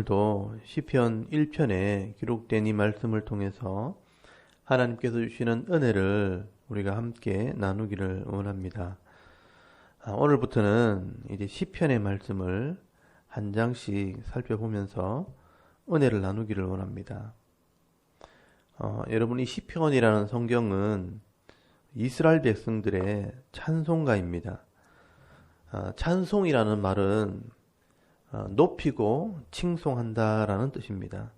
오늘도 시편 1편에 기록된 이 말씀을 통해서 하나님께서 주시는 은혜를 우리가 함께 나누기를 원합니다. 오늘부터는 이제 시편의 말씀을 한 장씩 살펴보면서 은혜를 나누기를 원합니다. 여러분, 이 시편이라는 성경은 이스라엘 백성들의 찬송가입니다. 찬송이라는 말은 높이고 칭송한다라는 뜻입니다.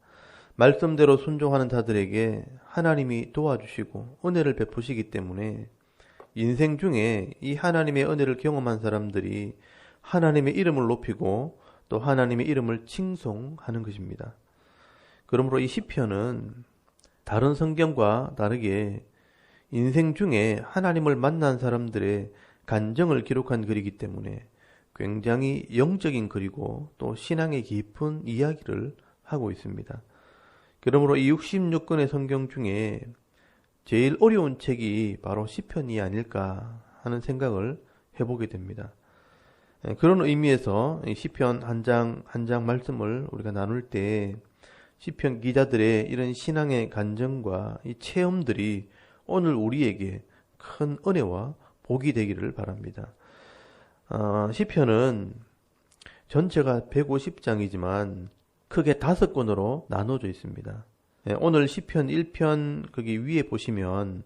말씀대로 순종하는 자들에게 하나님이 도와주시고 은혜를 베푸시기 때문에 인생 중에 이 하나님의 은혜를 경험한 사람들이 하나님의 이름을 높이고 또 하나님의 이름을 칭송하는 것입니다. 그러므로 이 시편은 다른 성경과 다르게 인생 중에 하나님을 만난 사람들의 간정을 기록한 글이기 때문에 굉장히 영적인 글이고 또 신앙의 깊은 이야기를 하고 있습니다. 그러므로 이 66권의 성경 중에 제일 어려운 책이 바로 시편이 아닐까 하는 생각을 해보게 됩니다. 그런 의미에서 이 시편 한 장 말씀을 우리가 나눌 때 시편 기자들의 이런 신앙의 간증과 이 체험들이 오늘 우리에게 큰 은혜와 복이 되기를 바랍니다. 시편은 전체가 150장이지만 크게 5권으로 나눠져 있습니다. 오늘 시편 1편 거기 위에 보시면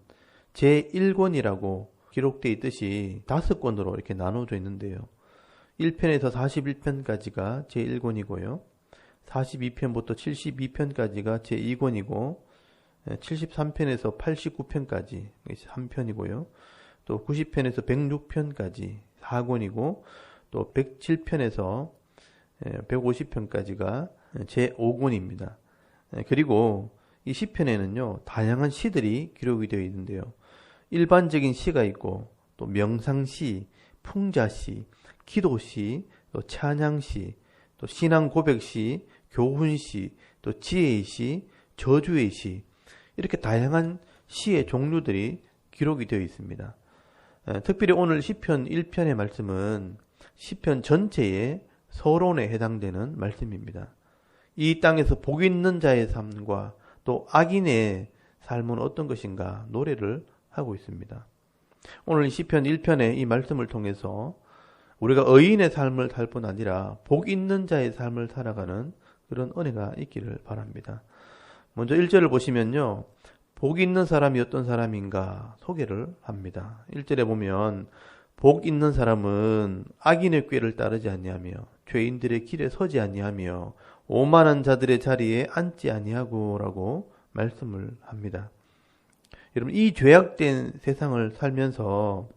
제1권이라고 기록되어 있듯이 5권으로 이렇게 나눠져 있는데요. 1편에서 41편까지가 제1권이고요. 42편부터 72편까지가 제2권이고 73편에서 89편까지 3편이고요. 또 90편에서 106편까지 4권이고 또 107편에서 150편까지가 제5권입니다. 그리고 이 시편에는요, 다양한 시들이 기록이 되어 있는데요. 일반적인 시가 있고 또 명상시, 풍자시, 기도시, 또 찬양시, 또 신앙 고백시, 교훈시, 또 지혜의 시, 저주의 시, 이렇게 다양한 시의 종류들이 기록이 되어 있습니다. 특별히 오늘 시편 1편의 말씀은 시편 전체의 서론에 해당되는 말씀입니다. 이 땅에서 복 있는 자의 삶과 또 악인의 삶은 어떤 것인가 노래를 하고 있습니다. 오늘 시편 1편의 이 말씀을 통해서 우리가 의인의 삶을 살 뿐 아니라 복 있는 자의 삶을 살아가는 그런 은혜가 있기를 바랍니다. 먼저 1절을 보시면요, 복 있는 사람이 어떤 사람인가 소개를 합니다. 1절에 보면 복 있는 사람은 악인의 꾀를 따르지 아니하며 죄인들의 길에 서지 아니하며 오만한 자들의 자리에 앉지 아니하고 라고 말씀을 합니다. 여러분, 이 죄악된 세상을 살면서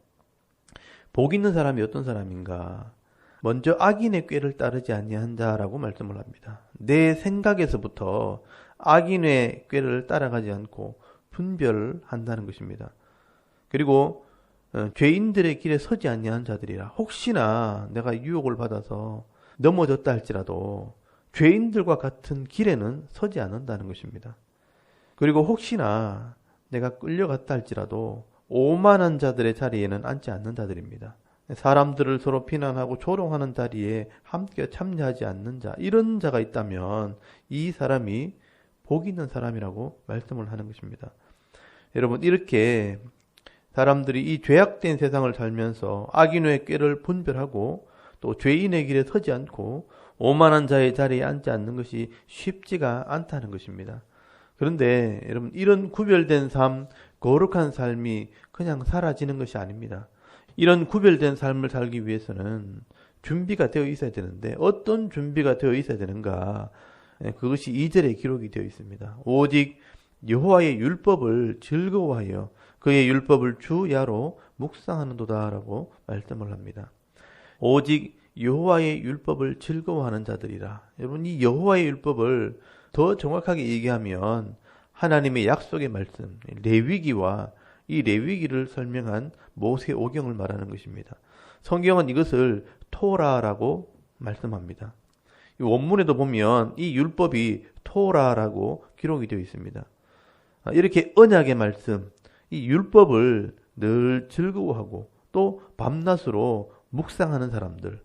복 있는 사람이 어떤 사람인가? 먼저 악인의 꾀를 따르지 아니한다라고 말씀을 합니다. 내 생각에서부터 악인의 꾀를 따라가지 않고 분별한다는 것입니다. 그리고 죄인들의 길에 서지 아니한 자들이라, 혹시나 내가 유혹을 받아서 넘어졌다 할지라도 죄인들과 같은 길에는 서지 않는다는 것입니다. 그리고 혹시나 내가 끌려갔다 할지라도 오만한 자들의 자리에는 앉지 않는 자들입니다. 사람들을 서로 비난하고 조롱하는 자리에 함께 참여하지 않는 자, 이런 자가 있다면 이 사람이 복 있는 사람이라고 말씀을 하는 것입니다. 여러분, 이렇게 사람들이 이 죄악된 세상을 살면서 악인의 꾀를 분별하고 또 죄인의 길에 서지 않고 오만한 자의 자리에 앉지 않는 것이 쉽지가 않다는 것입니다. 그런데 여러분, 이런 구별된 삶, 거룩한 삶이 그냥 사라지는 것이 아닙니다. 이런 구별된 삶을 살기 위해서는 준비가 되어 있어야 되는데 어떤 준비가 되어 있어야 되는가? 그것이 2절에 기록이 되어 있습니다. 오직 여호와의 율법을 즐거워하여 그의 율법을 주야로 묵상하는도다라고 말씀을 합니다. 오직 여호와의 율법을 즐거워하는 자들이라. 여러분, 이 여호와의 율법을 더 정확하게 얘기하면 하나님의 약속의 말씀, 레위기와 이 레위기를 설명한 모세오경을 말하는 것입니다. 성경은 이것을 토라라고 말씀합니다. 이 원문에도 보면 이 율법이 토라라고 기록이 되어 있습니다. 이렇게 언약의 말씀, 이 율법을 늘 즐거워하고 또 밤낮으로 묵상하는 사람들,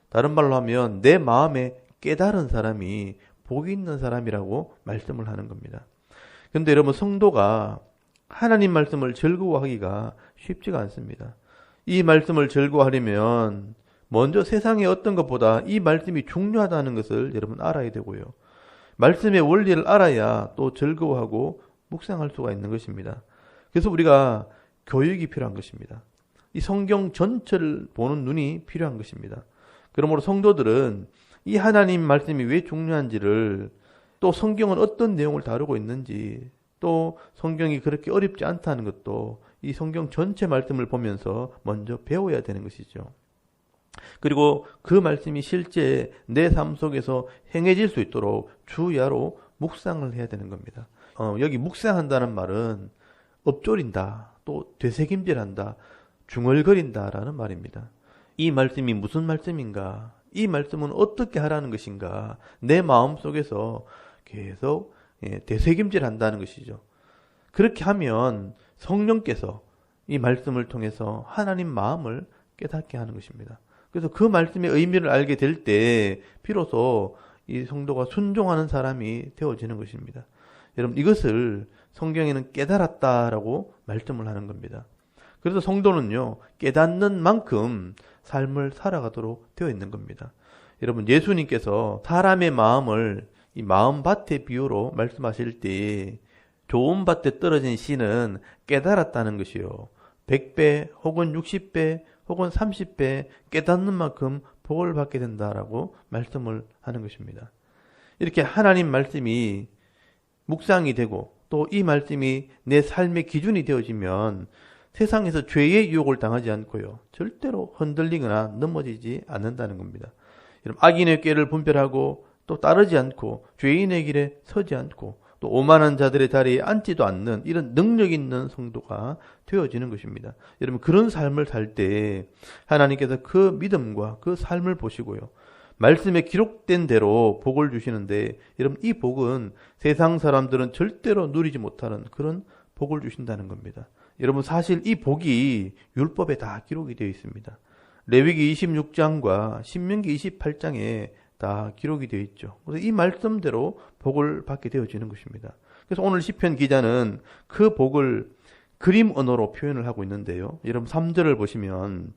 다른 말로 하면 내 마음에 깨달은 사람이 복이 있는 사람이라고 말씀을 하는 겁니다. 그런데 여러분, 성도가 하나님 말씀을 즐거워하기가 쉽지가 않습니다. 이 말씀을 즐거워하려면 먼저 세상의 어떤 것보다 이 말씀이 중요하다는 것을 여러분 알아야 되고요. 말씀의 원리를 알아야 또 즐거워하고 묵상할 수가 있는 것입니다. 그래서 우리가 교육이 필요한 것입니다. 이 성경 전체를 보는 눈이 필요한 것입니다. 그러므로 성도들은 이 하나님 말씀이 왜 중요한지를, 또 성경은 어떤 내용을 다루고 있는지, 또 성경이 그렇게 어렵지 않다는 것도 이 성경 전체 말씀을 보면서 먼저 배워야 되는 것이죠. 그리고 그 말씀이 실제 내 삶 속에서 행해질 수 있도록 주야로 묵상을 해야 되는 겁니다. 여기 묵상한다는 말은 엎조린다, 또 되새김질한다, 중얼거린다라는 말입니다. 이 말씀이 무슨 말씀인가? 이 말씀은 어떻게 하라는 것인가? 내 마음 속에서 계속 되새김질 한다는 것이죠. 그렇게 하면 성령께서 이 말씀을 통해서 하나님 마음을 깨닫게 하는 것입니다. 그래서 그 말씀의 의미를 알게 될 때 비로소 이 성도가 순종하는 사람이 되어지는 것입니다. 여러분, 이것을 성경에는 깨달았다라고 말씀을 하는 겁니다. 그래서 성도는요, 깨닫는 만큼 삶을 살아가도록 되어 있는 겁니다. 여러분, 예수님께서 사람의 마음을 이 마음밭의 비유로 말씀하실 때 좋은 밭에 떨어진 씨는 깨달았다는 것이요, 100배 혹은 60배 혹은 30배 깨닫는 만큼 복을 받게 된다라고 말씀을 하는 것입니다. 이렇게 하나님 말씀이 묵상이 되고 또 이 말씀이 내 삶의 기준이 되어지면 세상에서 죄의 유혹을 당하지 않고요, 절대로 흔들리거나 넘어지지 않는다는 겁니다. 여러분, 악인의 꾀를 분별하고 또 따르지 않고 죄인의 길에 서지 않고 또 오만한 자들의 자리에 앉지도 않는 이런 능력 있는 성도가 되어지는 것입니다. 여러분, 그런 삶을 살 때 하나님께서 그 믿음과 그 삶을 보시고요, 말씀에 기록된 대로 복을 주시는데, 여러분, 이 복은 세상 사람들은 절대로 누리지 못하는 그런 복을 주신다는 겁니다. 여러분, 사실 이 복이 율법에 다 기록이 되어 있습니다. 레위기 26장과 신명기 28장에 다 기록이 되어 있죠. 그래서 이 말씀대로 복을 받게 되어지는 것입니다. 그래서 오늘 시편 기자는 그 복을 그림 언어로 표현을 하고 있는데요. 여러분, 3절을 보시면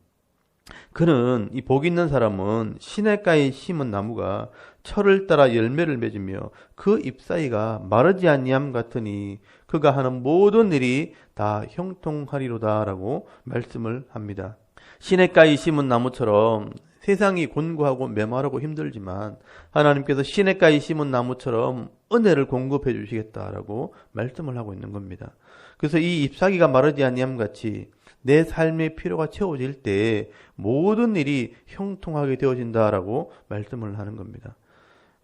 그는, 이 복 있는 사람은 시냇가에 심은 나무가 철을 따라 열매를 맺으며 그 잎사이가 마르지 아니함 같으니 그가 하는 모든 일이 다 형통하리로다라고 말씀을 합니다. 시냇가에 심은 나무처럼 세상이 곤고하고 메마르고 힘들지만 하나님께서 시냇가에 심은 나무처럼 은혜를 공급해 주시겠다라고 말씀을 하고 있는 겁니다. 그래서 이 잎사귀가 마르지 아니함 같이 내 삶의 필요가 채워질 때 모든 일이 형통하게 되어진다라고 말씀을 하는 겁니다.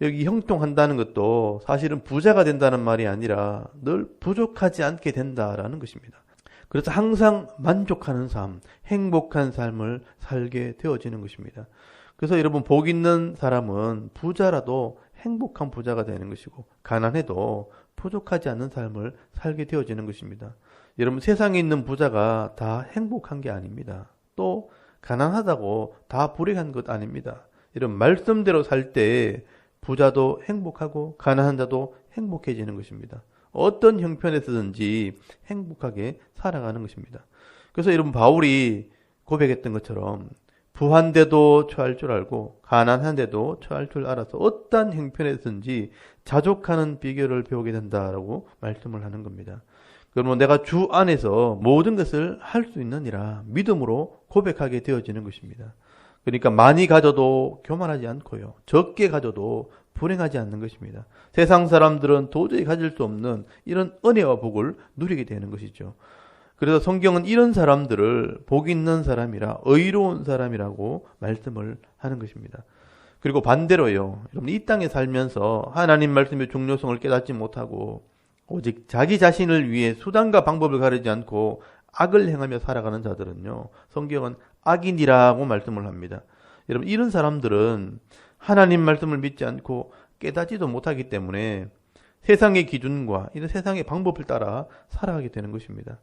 여기 형통한다는 것도 사실은 부자가 된다는 말이 아니라 늘 부족하지 않게 된다라는 것입니다. 그래서 항상 만족하는 삶, 행복한 삶을 살게 되어지는 것입니다. 그래서 여러분, 복 있는 사람은 부자라도 행복한 부자가 되는 것이고, 가난해도 부족하지 않는 삶을 살게 되어지는 것입니다. 여러분, 세상에 있는 부자가 다 행복한 게 아닙니다. 또 가난하다고 다 불행한 것 아닙니다. 이런 말씀대로 살 때 부자도 행복하고 가난한 자도 행복해지는 것입니다. 어떤 형편에서든지 행복하게 살아가는 것입니다. 그래서 여러분, 바울이 고백했던 것처럼 부한데도 처할 줄 알고 가난한데도 처할 줄 알아서 어떤 형편에서든지 자족하는 비결을 배우게 된다라고 말씀을 하는 겁니다. 그러면 내가 주 안에서 모든 것을 할 수 있느니라 믿음으로 고백하게 되어지는 것입니다. 그러니까 많이 가져도 교만하지 않고요, 적게 가져도 불행하지 않는 것입니다. 세상 사람들은 도저히 가질 수 없는 이런 은혜와 복을 누리게 되는 것이죠. 그래서 성경은 이런 사람들을 복 있는 사람이라, 의로운 사람이라고 말씀을 하는 것입니다. 그리고 반대로요, 여러분, 이 땅에 살면서 하나님 말씀의 중요성을 깨닫지 못하고 오직 자기 자신을 위해 수단과 방법을 가리지 않고 악을 행하며 살아가는 자들은요, 성경은 악인이라고 말씀을 합니다. 여러분, 이런 사람들은 하나님 말씀을 믿지 않고 깨닫지도 못하기 때문에 세상의 기준과 이런 세상의 방법을 따라 살아가게 되는 것입니다.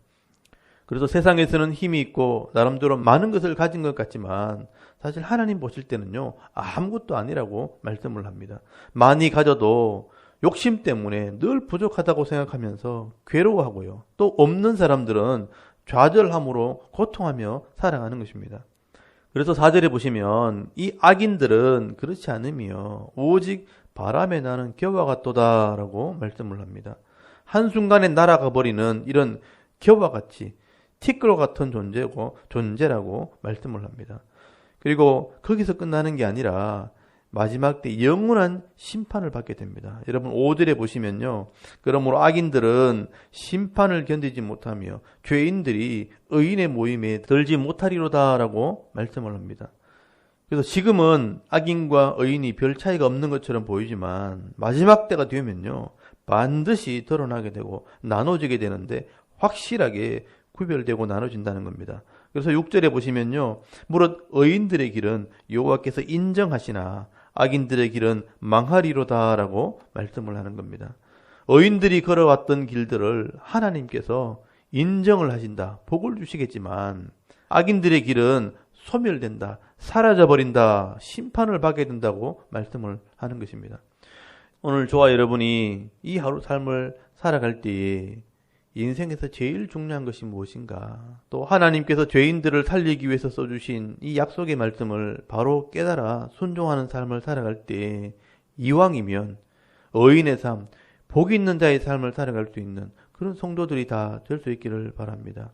그래서 세상에서는 힘이 있고 나름대로 많은 것을 가진 것 같지만 사실 하나님 보실 때는요, 아무것도 아니라고 말씀을 합니다. 많이 가져도 욕심 때문에 늘 부족하다고 생각하면서 괴로워하고요. 또 없는 사람들은 좌절함으로 고통하며 살아가는 것입니다. 그래서 4절에 보시면 이 악인들은 그렇지 않으며 오직 바람에 나는 겨와 같도다라고 말씀을 합니다. 한순간에 날아가 버리는 이런 겨와 같이 티끌 같은 존재라고 말씀을 합니다. 그리고 거기서 끝나는 게 아니라 마지막 때 영원한 심판을 받게 됩니다. 여러분 5절에 보시면요. 그러므로 악인들은 심판을 견디지 못하며 죄인들이 의인의 모임에 들지 못하리로다라고 말씀을 합니다. 그래서 지금은 악인과 의인이 별 차이가 없는 것처럼 보이지만 마지막 때가 되면요. 반드시 드러나게 되고 나눠지게 되는데 확실하게 구별되고 나눠진다는 겁니다. 그래서 6절에 보시면요. 무릇 의인들의 길은 여호와께서 인정하시나 악인들의 길은 망하리로다라고 말씀을 하는 겁니다. 의인들이 걸어왔던 길들을 하나님께서 인정을 하신다. 복을 주시겠지만 악인들의 길은 소멸된다. 사라져버린다. 심판을 받게 된다고 말씀을 하는 것입니다. 오늘 저와 여러분이 이 하루 삶을 살아갈 때에 인생에서 제일 중요한 것이 무엇인가? 또 하나님께서 죄인들을 살리기 위해서 써주신 이 약속의 말씀을 바로 깨달아 순종하는 삶을 살아갈 때 이왕이면 의인의 삶, 복 있는 자의 삶을 살아갈 수 있는 그런 성도들이 다 될 수 있기를 바랍니다.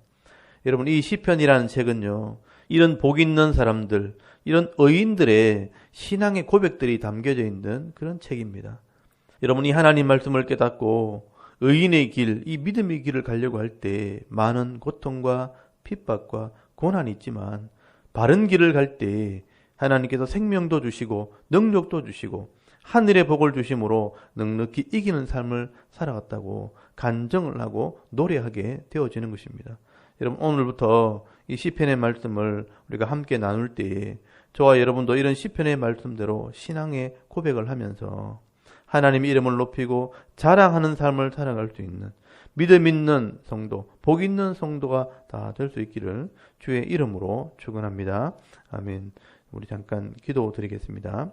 여러분 이 시편이라는 책은요. 이런 복 있는 사람들, 이런 의인들의 신앙의 고백들이 담겨져 있는 그런 책입니다. 여러분이 하나님 말씀을 깨닫고 의인의 길, 이 믿음의 길을 가려고 할 때 많은 고통과 핍박과 고난이 있지만 바른 길을 갈 때 하나님께서 생명도 주시고 능력도 주시고 하늘의 복을 주심으로 넉넉히 이기는 삶을 살아갔다고 간증을 하고 노래하게 되어지는 것입니다. 여러분 오늘부터 이 시편의 말씀을 우리가 함께 나눌 때에 저와 여러분도 이런 시편의 말씀대로 신앙의 고백을 하면서 하나님의 이름을 높이고 자랑하는 삶을 살아갈 수 있는 믿음 있는 성도, 복 있는 성도가 다 될 수 있기를 주의 이름으로 축원합니다. 아멘. 우리 잠깐 기도드리겠습니다.